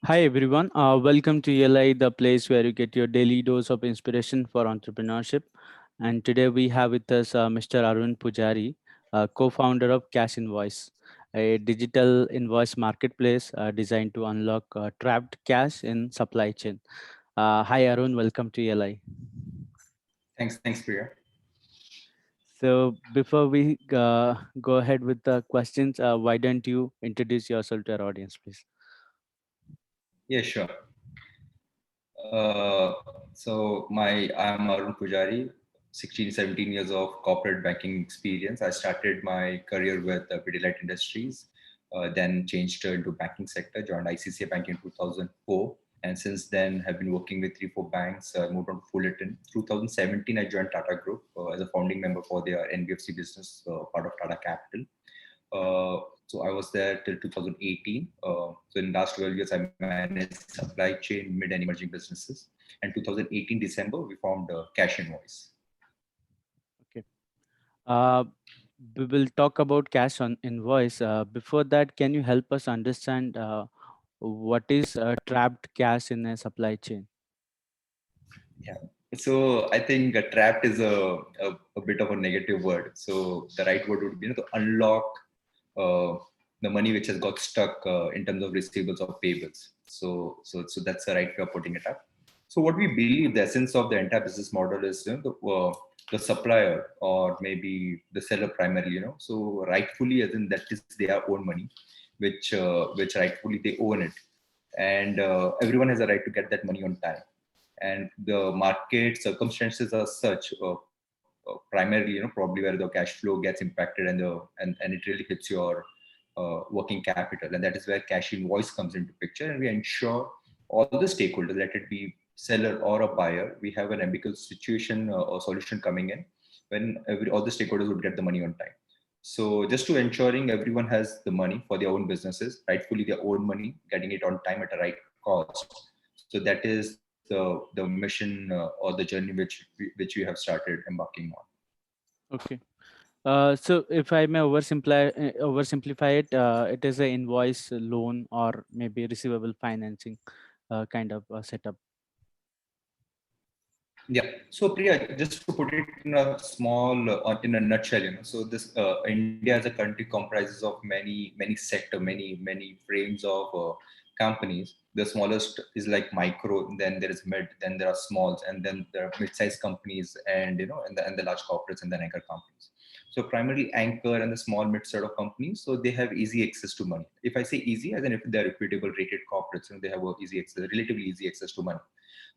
Hi everyone, welcome to ELI, the place where you get your daily dose of inspiration for entrepreneurship. And today we have with us Mr. Arun Poojari, co-founder of Cashinvoice, a digital invoice marketplace designed to unlock trapped cash in supply chain. Hi Arun, welcome to ELI. Thanks, Priya. So before we go ahead with the questions, why don't you introduce yourself to our audience, please? Yeah, sure. I'm Arun Poojari, 16, 17 years of corporate banking experience. I started my career with Pidilite Industries, then changed into banking sector, joined ICICI Bank in 2004. And since then, have been working with three, four banks, moved on to Fullerton. 2017, I joined Tata Group as a founding member for their NBFC business, part of Tata Capital. So I was there till 2018. So in last 12 years, I managed supply chain, mid and emerging businesses. And 2018 December, we formed Cashinvoice. Okay. Uh, we will talk about cash on invoice. Before that, can you help us understand what is trapped cash in a supply chain? Yeah. So I think trapped is a bit of a negative word. So the right word would be to unlock uh, the money which has got stuck in terms of receivables or payables. So that's the right way of putting it up. So what we believe the essence of the entire business model is the supplier or maybe the seller primarily. So rightfully, as in that is their own money, which rightfully they own it, and everyone has a right to get that money on time, and the market circumstances are such primarily probably where the cash flow gets impacted and it really hits your working capital, and that is where cash invoice comes into picture, and we ensure all the stakeholders, let it be seller or a buyer, we have an ambiguous situation or solution coming in when all the stakeholders would get the money on time. So just to ensuring everyone has the money for their own businesses, rightfully their own money, getting it on time at the right cost. So that is the mission or the journey which we have started embarking on. Okay. So if I may oversimplify it, it is a invoice loan or maybe receivable financing kind of setup. Yeah. So Priya, just to put it in a in a nutshell, so this India as a country comprises of many sector, many frames of companies. The smallest is like micro, then there is mid, then there are smalls, and then there are mid-sized companies, and and the large corporates and then anchor companies. So primarily anchor and the small mid sort of companies, so they have easy access to money. If I say easy, as in if they're reputable rated corporates, they have a easy access, relatively easy access to money,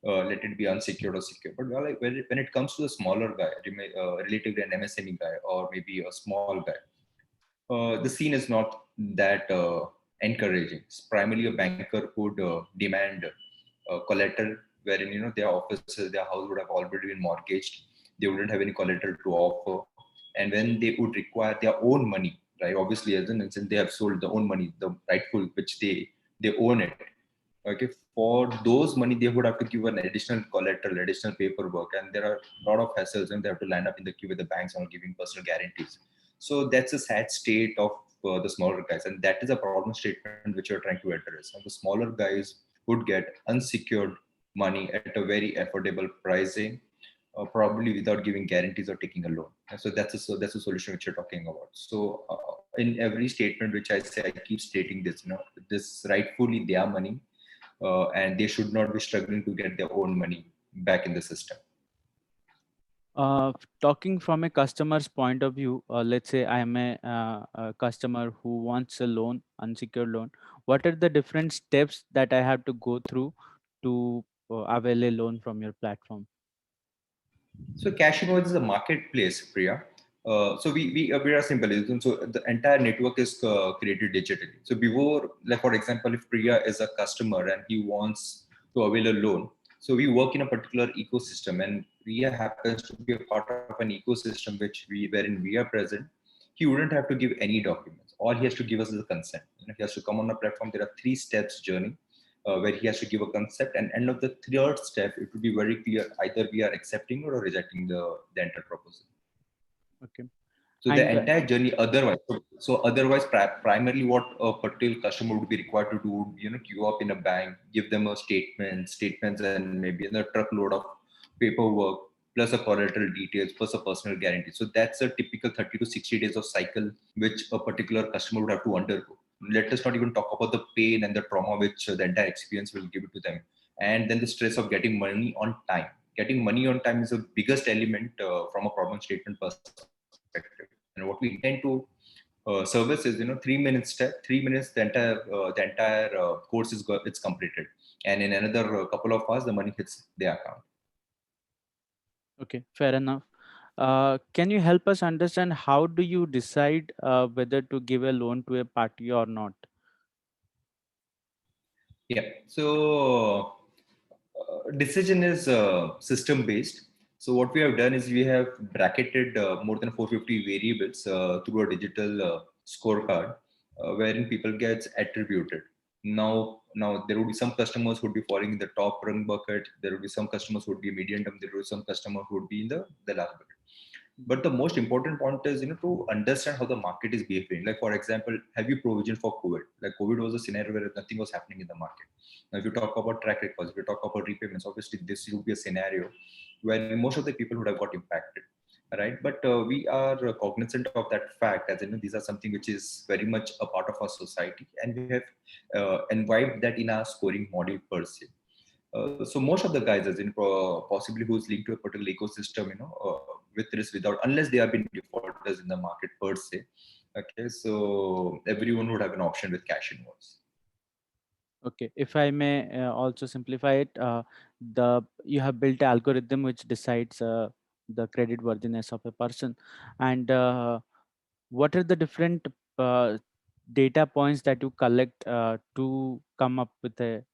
let it be unsecured or secure. But when it comes to a smaller guy, relatively an MSME guy or maybe a small guy, the scene is not that encouraging. It's primarily a banker would demand collateral, wherein their offices, their house would have already been mortgaged. They wouldn't have any collateral to offer, and when they would require their own money, right? Obviously, as in since they have sold their own money, the rightful which they own it. Okay, for those money they would have to give an additional collateral, additional paperwork, and there are a lot of hassles, and they have to line up in the queue with the banks on giving personal guarantees. So that's a sad state of the smaller guys, and that is a problem statement which you're trying to address. And the smaller guys would get unsecured money at a very affordable pricing, probably without giving guarantees or taking a loan. And so that's a solution which you're talking about. So in every statement which I say, I keep stating this. This rightfully their money, and they should not be struggling to get their own money back in the system. Talking from a customer's point of view, let's say I am a customer who wants a loan, unsecured loan. What are the different steps that I have to go through to avail a loan from your platform? So Cashinvoice is a marketplace, Priya. So we are simple. So the entire network is created digitally. So before, like for example, if Priya is a customer and he wants to avail a loan, so we work in a particular ecosystem, and Priya happens to be a part of an ecosystem wherein we are present. He wouldn't have to give any documents. All he has to give us is a consent. He has to come on a platform. There are 3 steps journey where he has to give a concept, and end of the third step it will be very clear either we are accepting or rejecting the entire proposal. Okay. So the And entire journey, otherwise, so otherwise, primarily, what a particular customer would be required to do, would, queue up in a bank, give them a statements, and maybe a truckload of paperwork, plus a collateral details, plus a personal guarantee. So that's a typical 30 to 60 days of cycle which a particular customer would have to undergo. Let us not even talk about the pain and the trauma which the entire experience will give it to them, and then the stress of getting money on time. Getting money on time is the biggest element from a problem statement perspective. And what we intend to service is 3 minutes step, 3 minutes the entire course it's completed, and in another couple of hours the money hits their account. okay, fair enough. Can you help us understand how do you decide whether to give a loan to a party or not? Yeah. So decision is system based. So what we have done is we have bracketed more than 450 variables through a digital scorecard, wherein people gets attributed. Now there would be some customers who would be falling in the top rung bucket. There would be some customers who would be medium term. There would be some customer who would be in the last bucket. But the most important point is to understand how the market is behaving. Like for example, have you provisioned for COVID? Like COVID was a scenario where nothing was happening in the market. Now if you talk about track records, if you talk about repayments, obviously this would be a scenario where most of the people would have got impacted, right? But we are cognizant of that fact, as these are something which is very much a part of our society, and we have imbibed that in our scoring module per se. So most of the guys, as in possibly who's linked to a particular ecosystem, with risk without, unless they have been defaulters in the market per se. Okay, so everyone would have an option with cash invoice. Okay, if I may also simplify it, the you have built an algorithm which decides the credit worthiness of a person, and what are the different uh, data points that you collect to come up with a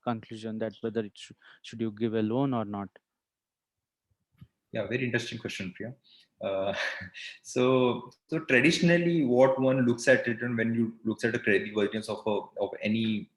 conclusion that whether should you give a loan or not? Yeah, very interesting question, Priya. Uh, so traditionally, what one looks at it, and when you looks at a credit worthiness of any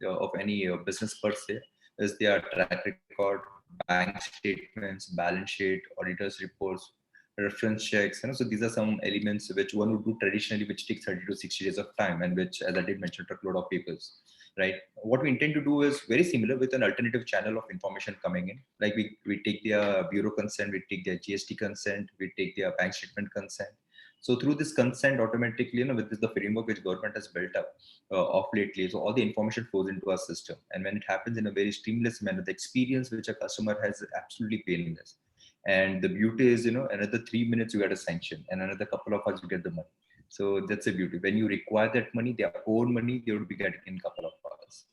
business per se, is their track record, bank statements, balance sheet, auditors reports, reference checks. So these are some elements which one would do traditionally, which takes 30 to 60 days of time, and which, as I did mention, truckload of papers, right? What we intend to do is very similar with an alternative channel of information coming in. Like we take their bureau consent, we take their GST consent, we take their bank statement consent. So through this consent, automatically, with this, the framework which government has built up of lately, so all the information flows into our system, and when it happens in a very seamless manner, the experience which a customer has is absolutely painless. And the beauty is, another 3 minutes you get a sanction, and another couple of hours you get the money. So that's the beauty. When you require that money, their own money, they would be getting in a couple of hours.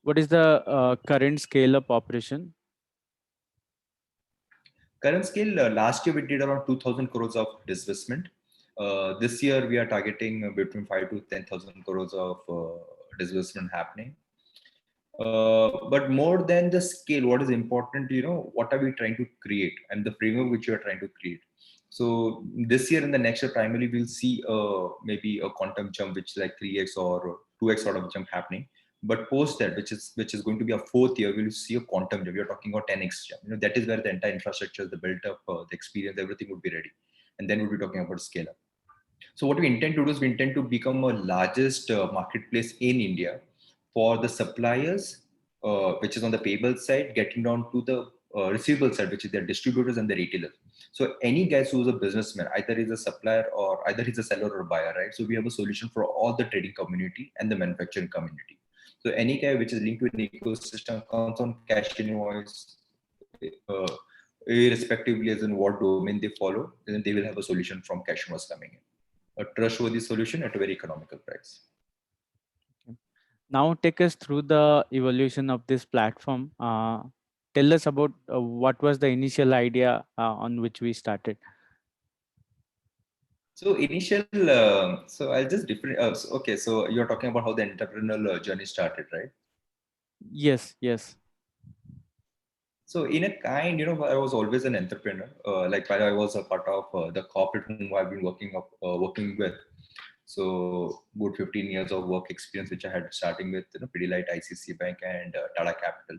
What is the current scale of operation? Current scale, last year we did around 2,000 crores of disbursement. This year we are targeting between 5 to 10,000 crores of disbursement happening. But more than the scale, what is important, what are we trying to create and the framework which you are trying to create. So this year and the next year, primarily we'll see maybe a quantum jump, which is like 3x or 2x sort of jump happening. But post that, which is going to be a fourth year, we'll see a quantum jump. We're talking about 10x jump. That is where the entire infrastructure, the built up, the experience, everything would be ready, and then we'll be talking about scale up. So what we intend to do is we intend to become a largest marketplace in India for the suppliers, which is on the payable side, getting down to the receivable side, which is their distributors and the retailers. So any guys who's a businessman, either he's a supplier or either he's a seller or a buyer, right? So we have a solution for all the trading community and the manufacturing community. So any guy which is linked to an ecosystem comes on cash invoice, uh, irrespectively as in what domain they follow, then they will have a solution from cash invoice coming in, a trustworthy solution at a very economical price. Now take us through the evolution of this platform. Tell us about what was the initial idea on which we started. So initial, so I'll just different. Okay, so you're talking about how the entrepreneurial journey started, right? Yes, yes. So in a kind, I was always an entrepreneur. Like while I was a part of the corporate whom I've been working with. So good 15 years of work experience, which I had starting with Pidilite, ICC Bank, and Tata Capital.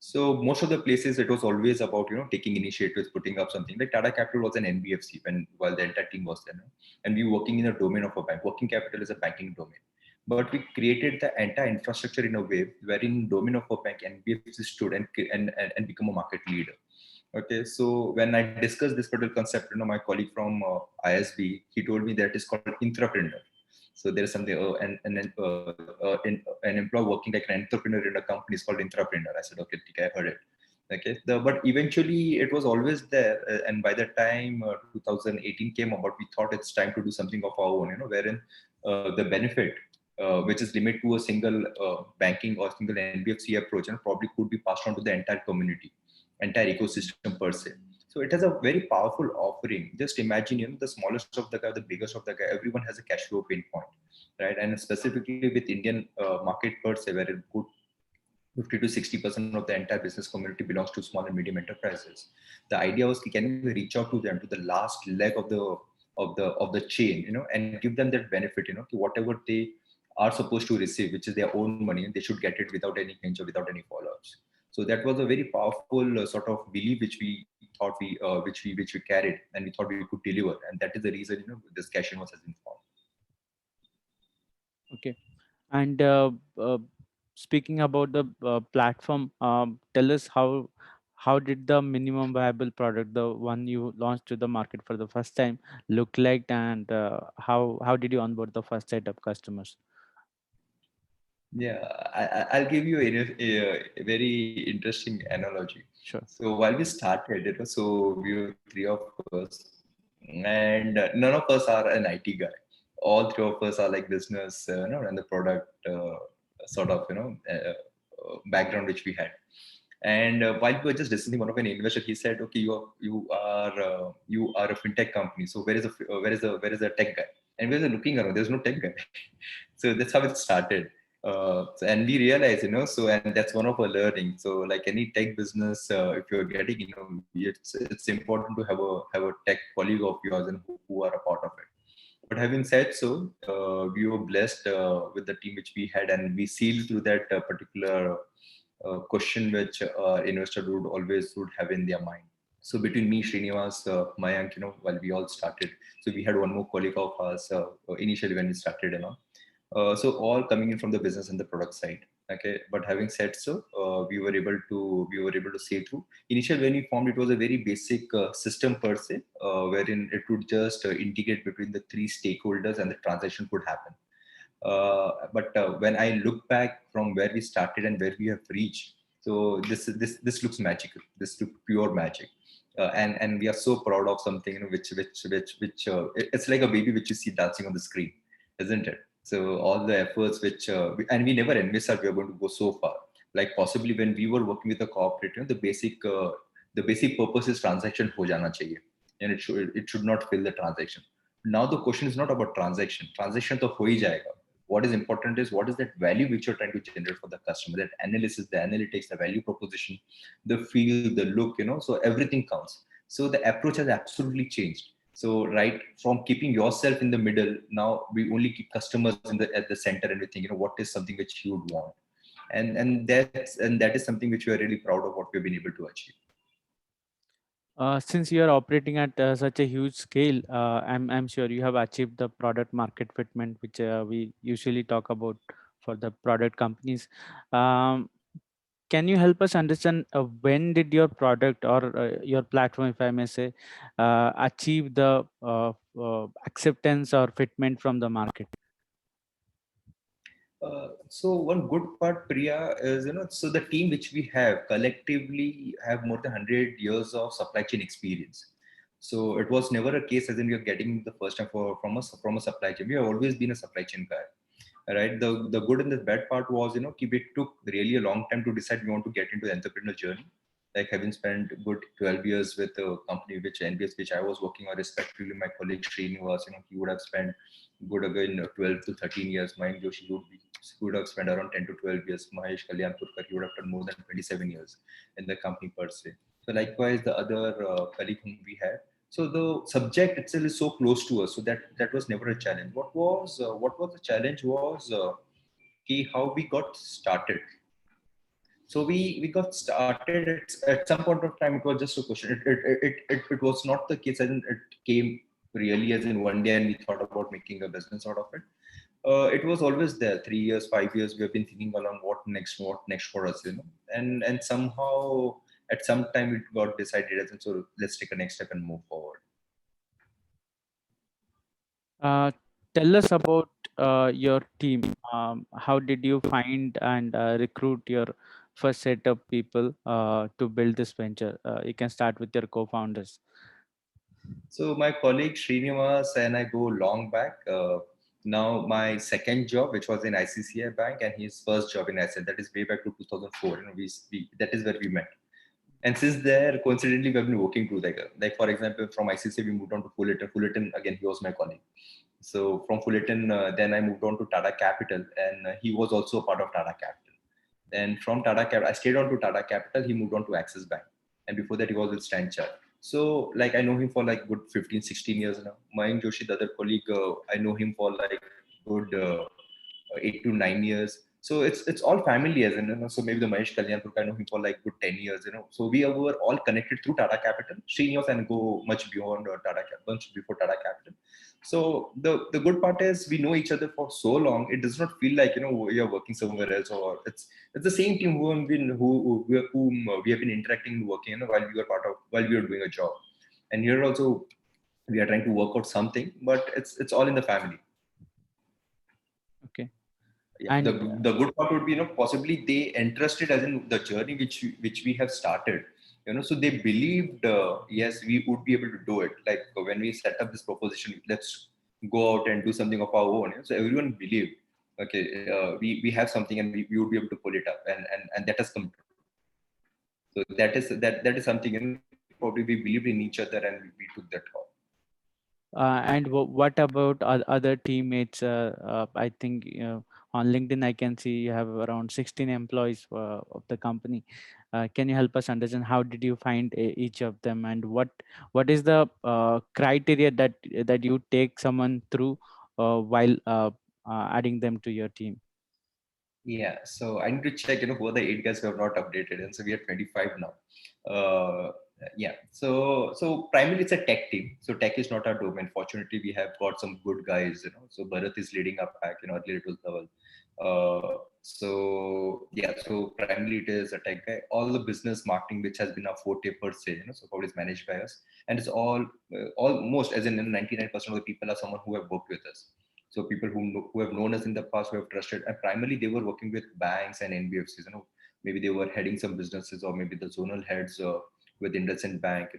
So most of the places it was always about taking initiatives, putting up something. Like Tata Capital was an NBFC when while the entire team was there, no? And we were working in a domain of a bank. Working capital is a banking domain, but we created the entire infrastructure in a way wherein domain of a bank NBFC stood and become a market leader. Okay, so when I discussed this particular concept, my colleague from ISB, he told me that it's called intrapreneur. So there is something, an employee working like an entrepreneur in a company is called intrapreneur. I said, okay, I heard it. Okay, but eventually it was always there, and by the time 2018 came about, we thought it's time to do something of our own, wherein the benefit, which is limited to a single banking or single NBFC approach, and probably could be passed on to the entire community, entire ecosystem per se. So it has a very powerful offering. Just imagine, the smallest of the guy, the biggest of the guy, everyone has a cash flow pain point, right? And specifically with Indian market per se, where a good 50 to 60% of the entire business community belongs to small and medium enterprises. The idea was, can we reach out to them, to the last leg of the chain, and give them that benefit, whatever they are supposed to receive, which is their own money, and they should get it without any hinge or without any follow-ups. So that was a very powerful sort of belief which we thought which we carried, and we thought we could deliver, and that is the reason this Cashinvoice has been formed. Okay. And speaking about the platform, tell us how did the minimum viable product, the one you launched to the market for the first time, look like, and how did you onboard the first set of customers? Yeah, I'll give you a very interesting analogy. Sure. So while we started, so we were three of us, and none of us are an IT guy. All three of us are like business, and the product sort of, background which we had. And while we were just listening, one of an investor, he said, "Okay, you are a fintech company. So where is the tech guy?" And we were looking around. There's no tech guy. So that's how it started. And we realize, and that's one of our learning. So like any tech business, if you're getting, it's important to have a tech colleague of yours and who are a part of it. But having said so, we were blessed with the team which we had, and we sealed through that particular question which investor would have in their mind. So between me, Srinivas, Mayank, while we all started, so we had one more colleague of us initially when we started, so all coming in from the business and the product side. Okay, but having said so, we were able to see through. Initially, when we formed, it was a very basic system per se, wherein it would just integrate between the three stakeholders and the transaction could happen. But when I look back from where we started and where we have reached, so this looks magical. This looks pure magic, and we are so proud of something, which it's like a baby which you see dancing on the screen, isn't it? So all the efforts and we never envisaged we are going to go so far. Like possibly when we were working with the corporate, the basic purpose is transaction ho jana chahiye, and it should not fill the transaction. Now the question is not about transaction. Transaction to ho hi jayega. What is important is what is that value which you're trying to generate for the customer. That analysis, the analytics, the value proposition, the feel, the look. So everything counts. So the approach has absolutely changed. So right from keeping yourself in the middle, now we only keep customers at the center, and we think, what is something which you would want, and that is something which we are really proud of what we've been able to achieve. Since you are operating at such a huge scale, I'm sure you have achieved the product market fitment, which we usually talk about for the product companies. Um, can you help us understand when did your product or your platform, if I may say, achieve the acceptance or fitment from the market? So one good part, Priya, is so the team which we have collectively have more than 100 years of supply chain experience. So it was never a case as in we are getting the first time from a supply chain. We have always been a supply chain guy, right? The good and the bad part was, it took really a long time to decide we want to get into the entrepreneurial journey. Like having spent good 12 years with a company which NBS, which I was working on, respectively, my colleague Srinivas, he would have spent good again 12 to 13 years. Mind Joshi would have spent around 10 to 12 years. Mahesh Kalyanpurkar, he would have done more than 27 years in the company per se. So likewise, the other colleague whom we had. So the subject itself is so close to us, so that was never a challenge. What was the challenge was how we got started. So we got started at some point of time. It was just a question. It was not the case, and it came really as in one day, and we thought about making a business out of it. It was always there. 3 years, 5 years, we have been thinking along what next for us, and somehow at some time it got decided as in, so let's take a next step and move forward. Uh, Tell us about your team. How did you find and recruit your first set of people to build this venture? You can start with your co-founders. So my colleague Srinivas and I go long back. Now my second job, which was in ICCI Bank, and his first job in ICL, that is way back to 2004. That is where we met. And since there, coincidentally, we have been working together. Like for example, from ICCI, we moved on to Fullerton. Fullerton, again, he was my colleague. So from Fullerton, then I moved on to Tata Capital, and he was also a part of Tata Capital. Then from Tata Capital, I stayed on to Tata Capital. He moved on to Axis Bank, and before that, he was with Stanchart. So like I know him for like good 15, 16 years now. Mayank Joshi, the other colleague, I know him for like good 8 to 9 years. So it's all family, as in, so maybe the Mahesh Kalyanpur, I know him for like good 10 years. So we were all connected through Tata Capital. Srinivas and go much beyond much before Tata Capital. So the good part is we know each other for so long. It does not feel like we are working somewhere else, or it's the same team whom we have been interacting and working, while we were while we were doing a job. And here also we are trying to work out something, but it's all in the family. Okay. Yeah, And the good part would be, possibly they entrusted as in the journey which we have started. So they believed, yes, we would be able to do it. Like when we set up this proposition, let's go out and do something of our own. So everyone believed, okay, we have something, and we would be able to pull it up, and that has come true. So that is something, probably we believed in each other, and we took that call. what about other teammates? I think on LinkedIn I can see you have around 16 employees of the company. Can you help us understand how did you find each of them, and what is the criteria that you take someone through while adding them to your team? Yeah, so I need to check, who are the 8 guys who have not updated, and so we are 25 now. Yeah, so primarily it's a tech team. So tech is not our domain. Fortunately, we have got some good guys. So Bharat is leading our pack. Earlier it was Dhaval. So yeah, so primarily it is a tech guy. All the business marketing, which has been our forte per se, so probably is managed by us, and it's all almost, as in 99% of the people are someone who have worked with us. So people who have known us in the past, who have trusted, and primarily they were working with banks and NBFCs. Maybe they were heading some businesses, or maybe the zonal heads with IndusInd Bank.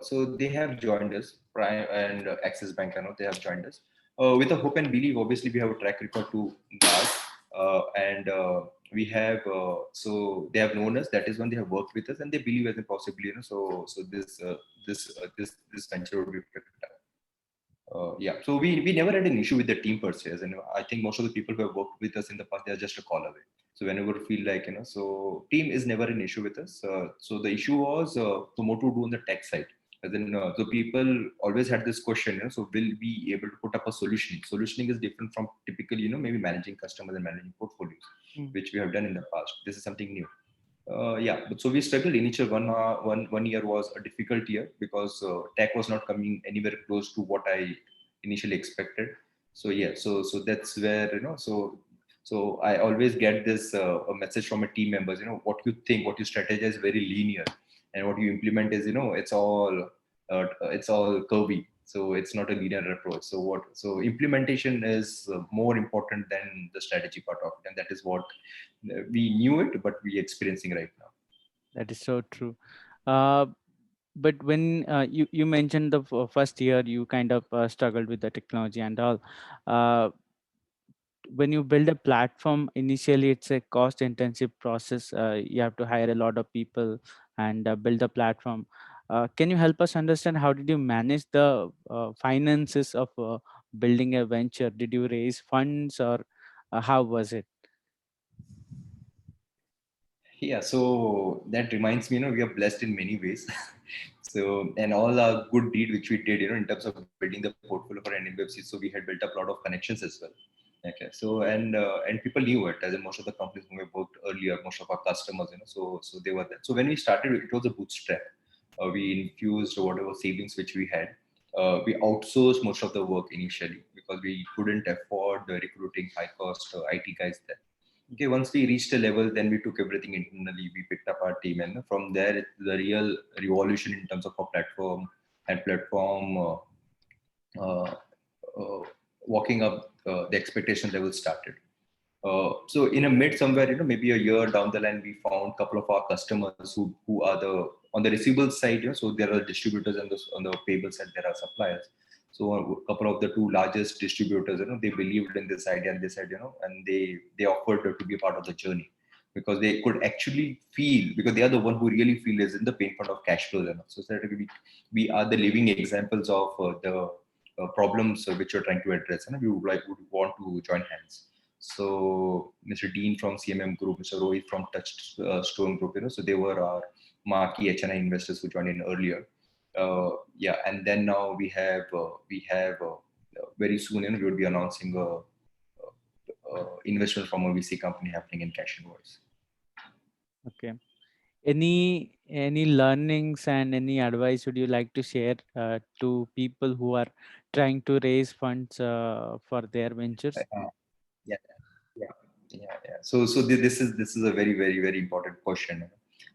So they have joined us. Prime and Axis Bank, they have joined us with a hope and belief. Obviously, we have a track record to guard, and we have so they have known us. That is when they have worked with us, and they believe as in possibly. So this venture would be picked up. Yeah, so we never had an issue with the team per se. And I think most of the people who have worked with us in the past, they are just a call away. So whenever feel like, so team is never an issue with us. So the issue was so more to do on the tech side. As in, so people always had this question, so will we able to put up a solution? Solutioning is different from typically, maybe managing customers and managing portfolios, Mm. which we have done in the past. This is something new. Yeah, but so we struggled. Initial one year was a difficult year because tech was not coming anywhere close to what I initially expected. So yeah, so that's where so I always get this a message from my team members. What you think, what you strategize is very linear, and what you implement is it's all curvy. So it's not a linear approach. So implementation is more important than the strategy part of it, and that is what we knew it, but we experiencing right now. That is so true. Uh, but when you mentioned the first year you kind of struggled with the technology and all. Uh, when you build a platform initially it's a cost intensive process. You have to hire a lot of people and build a platform. Can you help us understand how did you manage the finances of building a venture? Did you raise funds, or how was it? Yeah, so that reminds me, we are blessed in many ways. So, and all our good deed which we did, in terms of building the portfolio for an NBFC, so we had built up a lot of connections as well. Okay, so and people knew it, as in most of the companies whom we worked earlier, most of our customers, so they were there. So when we started, it was a bootstrap. We infused whatever savings which we had. We outsourced most of the work initially because we couldn't afford the recruiting high cost IT guys there. Okay, once we reached a level, then we took everything internally. We picked up our team, and from there, the real revolution in terms of our platform and platform. Uh, uh, Walking up the expectation level started. So in a mid somewhere, maybe a year down the line, we found a couple of our customers who are the on the receivables side. So there are distributors, and on the payable side there are suppliers. So a couple of the two largest distributors, they believed in this idea, and they said, and they offered to be a part of the journey because they could actually feel, because they are the one who really feel is in the pain point of cash flows. So we are the living examples of the problems which you're trying to address, and we would want to join hands. So Mr. Dean from CMM Group, Mr. Rohit from Touchstone Group, so they were our marquee HNI investors who joined in earlier. Yeah, and then now we have very soon, we will be announcing investment from a VC company happening in Cashinvoice. Okay. Any learnings and any advice would you like to share to people who are trying to raise funds for their ventures? Yeah, yeah, yeah. So this is a very important question,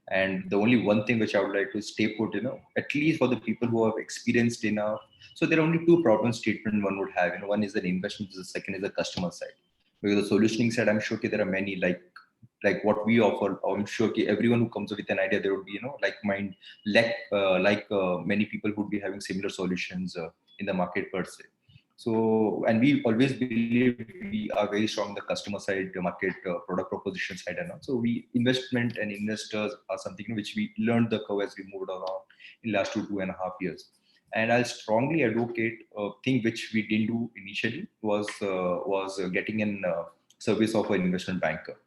and the only one thing which I would like to stay put, at least for the people who have experienced enough. So there are only two problem statement one would have. One is an investment, the second is the customer side. Because the solutioning side, I'm sure there are many like what we offer. I'm sure everyone who comes up with an idea, there would be many people would be having similar solutions in the market per se. So, and we always believe we are very strong in the customer side, the market product proposition side, and all. So we investment and investors are something which we learned the curve as we moved along in last 2.5 years. And I'll strongly advocate a thing which we didn't do initially was getting in service of an investment banker.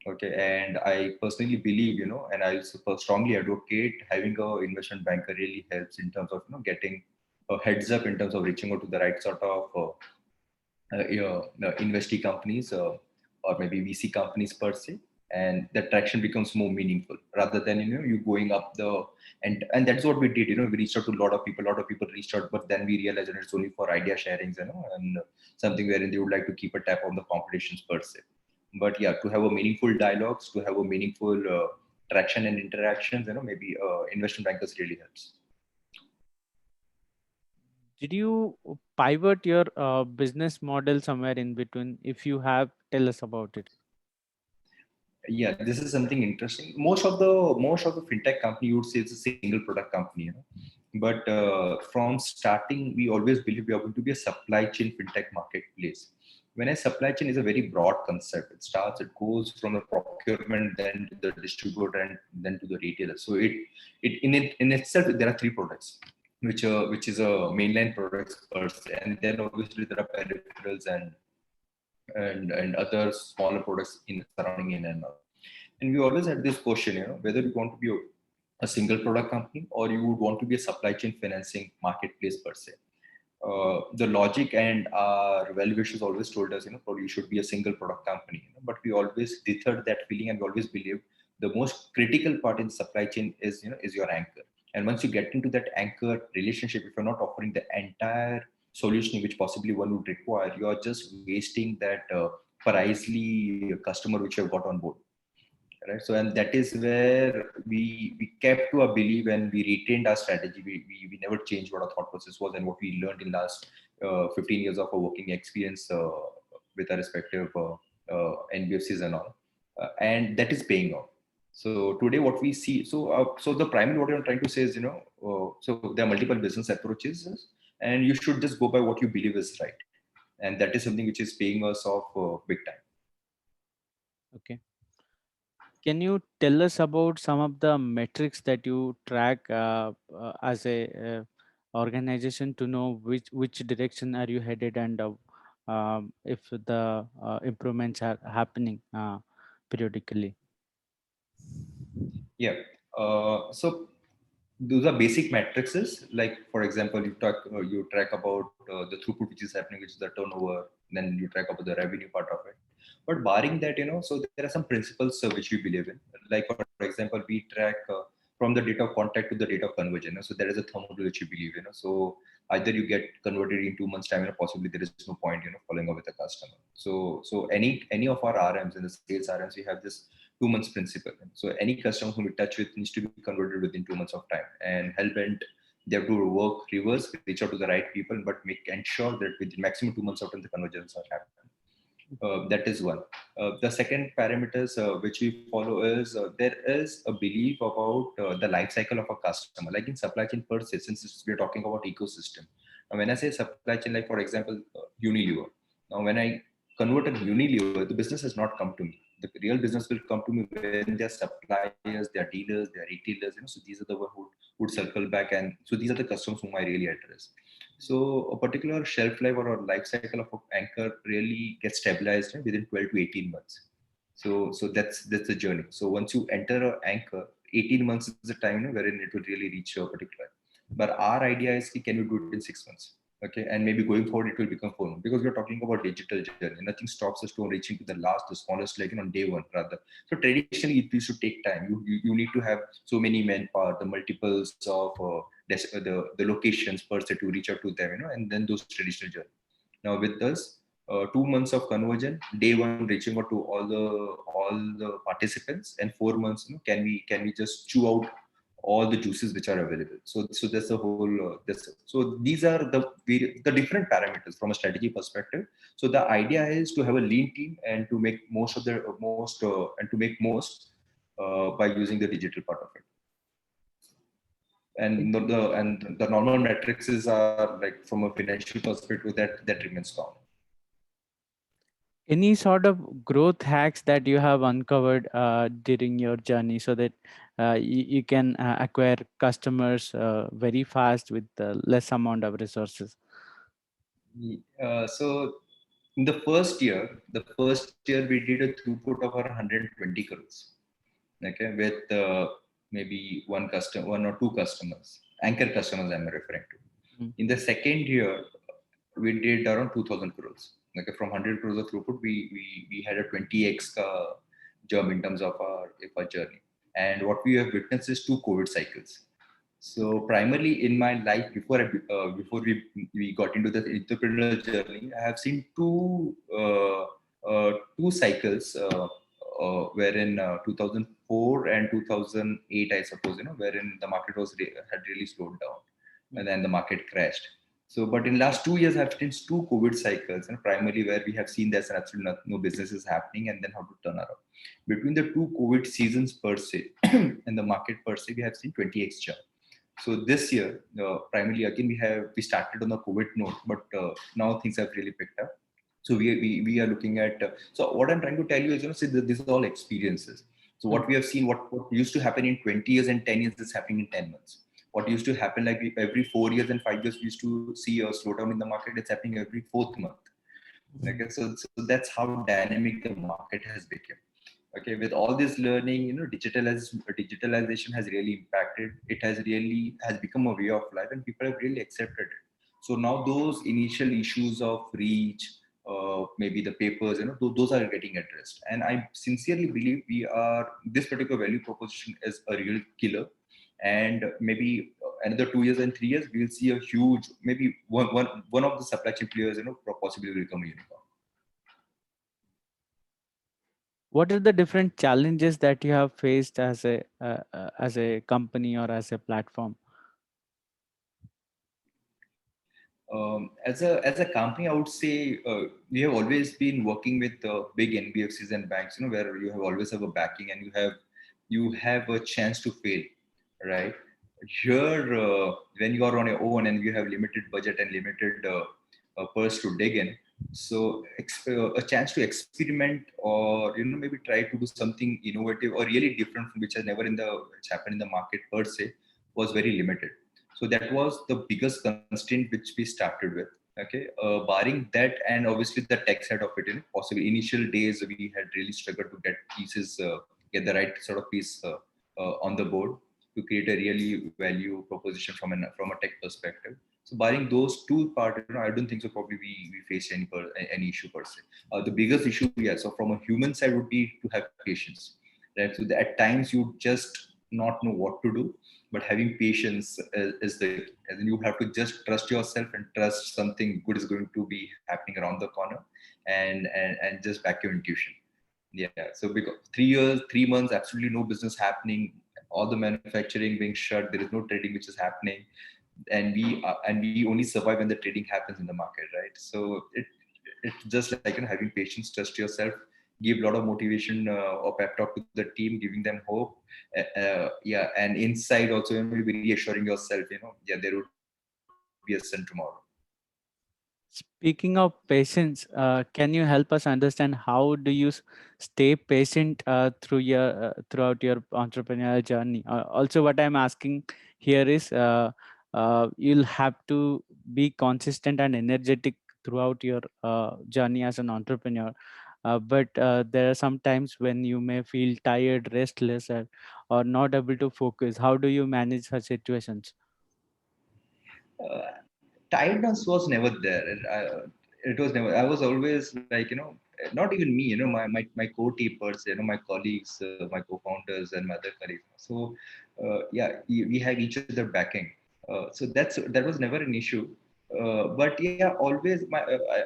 Okay, and I personally believe, and I also strongly advocate having a investment banker really helps in terms of getting a heads up in terms of reaching out to the right sort of investee companies or maybe VC companies per se, and the traction becomes more meaningful rather than you going up the and that's what we did. We reached out to a lot of people reached out, but then we realized that it's only for idea sharings, and something wherein they would like to keep a tap on the competitions per se. But yeah, to have a meaningful dialogues, to have a meaningful traction and interactions, maybe investment bankers really helps. Did you pivot your business model somewhere in between? If you have, tell us about it. Yeah, this is something interesting. Most of the fintech company, you would say, it's a single product company, but from starting we always believe we are going to be a supply chain fintech marketplace. When a supply chain is a very broad concept, it goes from the procurement, then to the distributor, and then to the retailer. So in itself there are three products which is a mainline products per se, and then obviously there are peripherals and other smaller products in surrounding in and out. And we always had this question, whether you want to be a single product company or you would want to be a supply chain financing marketplace per se. The logic and our well-wishers always told us, probably you should be a single product company. But we always deterred that feeling, and we always believe the most critical part in supply chain is your anchor. And once you get into that anchor relationship, if you're not offering the entire solution which possibly one would require, you are just wasting that pricely customer which you have got on board. Right. So, and that is where we kept to our belief and we retained our strategy. We never changed what our thought process was and what we learned in last 15 years of our working experience with our respective NBFCs and all, and that is paying off. So today, what we see, so the primary what I'm trying to say is, so there are multiple business approaches, and you should just go by what you believe is right, and that is something which is paying us off big time. Okay. Can you tell us about some of the metrics that you track as a organization to know which direction are you headed, and if the improvements are happening periodically? Yeah. So those are basic matrices. Like for example, you track about the throughput which is happening, which is the turnover, then you track about the revenue part of it. But barring that, so there are some principles which we believe in. Like for example, we track from the date of contact to the date of conversion. So there is a thumb rule which we believe. So either you get converted in 2 months time, possibly there is no point, following up with a customer. So any of our RMs in the sales RMs, we have this 2 months principle. So any customer whom we touch with needs to be converted within 2 months of time, and help and they have to work reverse, reach out to the right people, but make ensure that within maximum 2 months of time the conversions are happening. That is one. The second parameters which we follow is there is a belief about the life cycle of a customer, like in supply chain per se, since we're talking about ecosystem. Now, when I say supply chain, like for example, Unilever. Now, when I convert a Unilever, the business has not come to me. The real business will come to me when their suppliers, their dealers, their retailers. So these are the one who would circle back, and so these are the customers whom I really address. So a particular shelf life or a life cycle of an anchor really gets stabilized within 12 to 18 months. So that's the journey. So once you enter an anchor, 18 months is the time wherein it will really reach a particular. But our idea is can we do it in 6 months? Okay, and maybe going forward it will become 4 months, because we're talking about digital journey. Nothing stops us from reaching to the last, the smallest, like on day one rather. So traditionally it used to take time. You need to have so many manpower, the multiples of the locations per se to reach out to them, and then those traditional journey. Now with us, 2 months of conversion, day one reaching out to all the participants, and 4 months, can we just chew out all the juices which are available. So that's the whole. So these are the different parameters from a strategy perspective. So the idea is to have a lean team and to make most of the most and to make most by using the digital part of it. And the normal metrics are like from a financial perspective that remains strong. Any sort of growth hacks that you have uncovered during your journey, so that you can acquire customers very fast with less amount of resources? So in the first year we did a throughput of around 120 crores. Okay, with maybe one or two customers, anchor customers I'm referring to. Mm. In the second year, we did around 2,000 crores. Okay, from 100 crores of throughput, we had a 20x jump in terms of our journey. And what we have witnessed is two COVID cycles. So primarily in my life, before we got into the entrepreneurial journey, I have seen two cycles, wherein 2004 and 2008, I suppose, wherein the market had really slowed down, and then the market crashed. So, but in last 2 years, I've seen two COVID cycles, and primarily where we have seen there's absolutely no businesses happening, and then how to turn around. Between the two COVID seasons per se and the market per se, we have seen 20x jump. So this year, primarily again, we started on a COVID note, but now things have really picked up. So we are looking at. So what I'm trying to tell you is, see, these are all experiences. So what we have seen, what used to happen in 20 years and 10 years is happening in 10 months. What used to happen like every 4 years and 5 years, we used to see a slowdown in the market. It's happening every fourth month. Okay, so that's how dynamic the market has become. Okay, with all this learning, digitalization has really impacted. It has become a way of life, and people have really accepted it. So now those initial issues of reach, maybe the papers, those are getting addressed. And I sincerely believe this particular value proposition is a real killer. And maybe another 2 years and 3 years, we'll see a huge, maybe one of the supply chain players, possibly will become a unicorn. What are the different challenges that you have faced as a company or as a platform? As a company, I would say we have always been working with big NBFCs and banks, where you have always have a backing, and you have a chance to fail, right? Here, when you are on your own and you have limited budget and limited purse to dig in, so a chance to experiment, or maybe try to do something innovative or really different from which has never which happened in the market per se, was very limited. So that was the biggest constraint which we started with. Okay, barring that, and obviously the tech side of it, possibly initial days we had really struggled to get the right sort of piece on the board to create a really value proposition from a tech perspective. So So barring those two part, I don't think so. Probably we faced any issue per se. The biggest issue, yeah. So from a human side, would be to have patience, right? So at times you just not know what to do, but having patience is the key. And then you have to just trust yourself and trust something good is going to be happening around the corner, and just back your intuition. Yeah. So because 3 years, 3 months, absolutely no business happening, all the manufacturing being shut, there is no trading which is happening, and we only survive when the trading happens in the market, right? So it's just like having patience, trust yourself, give a lot of motivation or pep talk to the team, giving them hope. Yeah, and inside also you'll be reassuring yourself, yeah, there would be a sun tomorrow. Speaking of patience, can you help us understand how do you stay patient throughout your entrepreneurial journey? Also, what I'm asking here is, you'll have to be consistent and energetic throughout your journey as an entrepreneur. But there are some times when you may feel tired, restless, or not able to focus. How do you manage such situations? uh, Tiredness was never there. It was never. I was always like, not even me. My co-teamers, my colleagues, my co-founders, and my other colleagues. So, yeah, we have each other backing. So that was never an issue. But yeah, always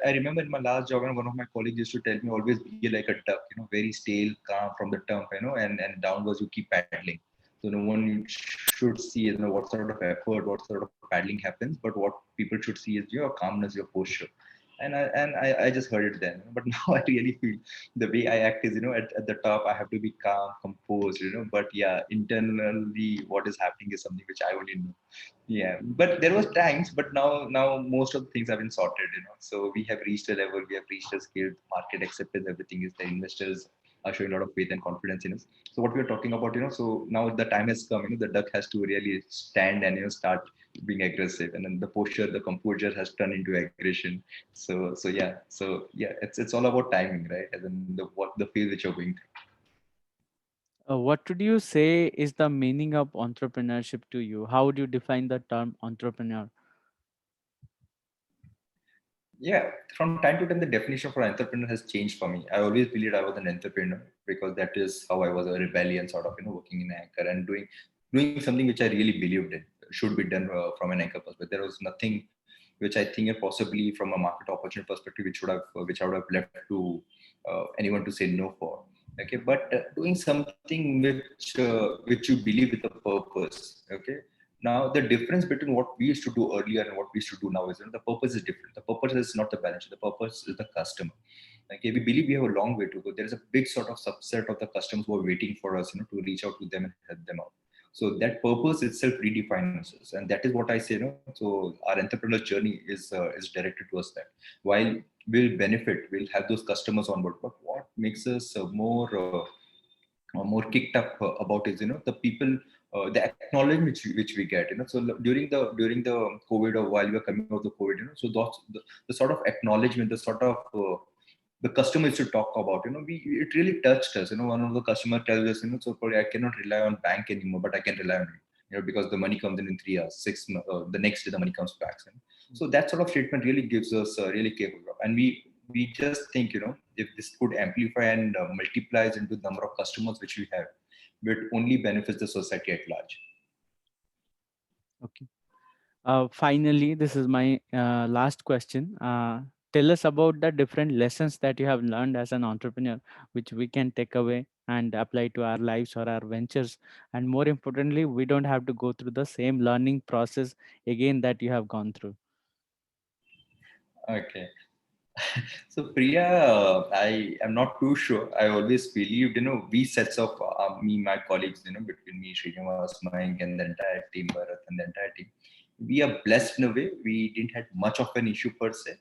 I remember in my last job, one of my colleagues used to tell me always be like a duck, very stale, calm from the dump, and downwards you keep paddling. So no one should see, what sort of effort, what sort of paddling happens, but what people should see is your calmness, your posture. And I just heard it then. But now I really feel the way I act is, at the top I have to be calm, composed, But yeah, internally what is happening is something which I only know. Yeah, but there was times, but now most of the things have been sorted. So we have reached a level, we have reached a scale, market acceptance, everything is there. Investors are showing a lot of faith and confidence in us. So what we are talking about, so now the time has come. The duck has to really stand and start being aggressive, and then the posture, the composure has turned into aggression. So yeah, it's all about timing, right? And then the phase which you're going through. What would you say is the meaning of entrepreneurship to you? How would you define the term entrepreneur? Yeah, from time to time, the definition for entrepreneur has changed for me. I always believed I was an entrepreneur because that is how I was a rebellion, sort of, working in anchor and doing something which I really believed in should be done from an anchor perspective. There was nothing which I think possibly from a market opportunity perspective which I would have left to anyone to say no for. Okay, but doing something which you believe with a purpose. Okay, now, the difference between what we used to do earlier and what we used to do now is the purpose is different. The purpose is not the balance sheet. The purpose is the customer. Okay, we believe we have a long way to go. There is a big sort of subset of the customers who are waiting for us, to reach out to them and help them out. So that purpose itself redefines us, and that is what I say. So our entrepreneurial journey is directed towards that. While we'll benefit, we'll have those customers on board, but what makes us more kicked up about is the people, the acknowledgement which we get. So during the COVID, or while we are coming out of the COVID, so the sort of acknowledgement, the sort of the customer used to talk about, we it really touched us. One of the customer tells us, so probably I cannot rely on bank anymore, but I can rely on you, because the money comes in 3 hours, the next day the money comes back. So that sort of statement really gives us really capable of, and we just think, if this could amplify and multiplies into the number of customers which we have, it only benefits the society at large. Okay. Finally, this is my last question. Tell us about the different lessons that you have learned as an entrepreneur, which we can take away and apply to our lives or our ventures. And more importantly, we don't have to go through the same learning process again that you have gone through. Okay. So Priya, I am not too sure. I always believed, we sets of me, my colleagues, between me, Srinivas, Mayank, and the entire team, Bharat, and the entire team, we are blessed in a way. We didn't have much of an issue per se.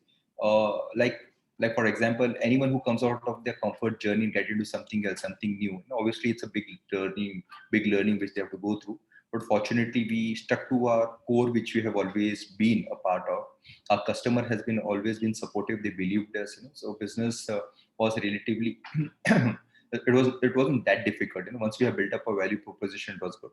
Like for example, anyone who comes out of their comfort journey and get into something else, something new, obviously it's a big learning which they have to go through. But fortunately, we stuck to our core, which we have always been a part of. Our customer has been always been supportive. They believed us. So business was relatively it wasn't that difficult. Once we have built up a value proposition, it was good.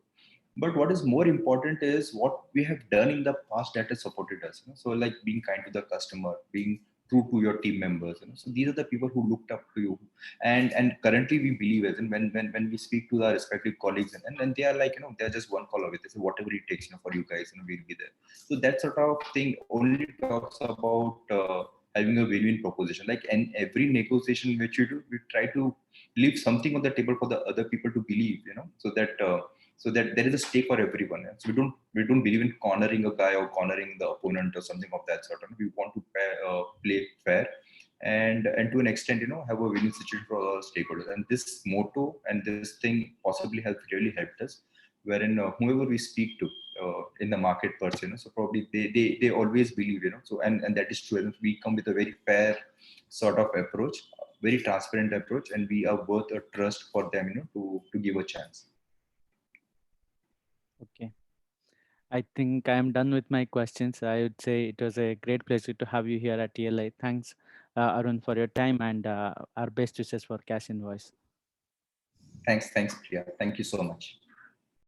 But what is more important is what we have done in the past that has supported us. So like being kind to the customer, being true to your team members. So these are the people who looked up to you. And currently we believe as in when we speak to our respective colleagues, and they are like, they're just one call away. They say whatever it takes, for you guys, we'll be there. So that sort of thing only talks about having a win-win proposition. Like in every negotiation which you do, we try to leave something on the table for the other people to believe, so that there is a stake for everyone. So we don't believe in cornering a guy or cornering the opponent or something of that sort. We want to play fair and to an extent, have a winning situation for all stakeholders. And this motto and this thing possibly has really helped us, wherein whoever we speak to in the market person, so probably they always believe, so and that is true. And we come with a very fair sort of approach, very transparent approach, and we are worth a trust for them, to give a chance. Okay. I think I am done with my questions. I would say it was a great pleasure to have you here at ELI. Thanks, Arun, for your time, and our best wishes for Cash Invoice. Thanks, Priya. Thank you so much.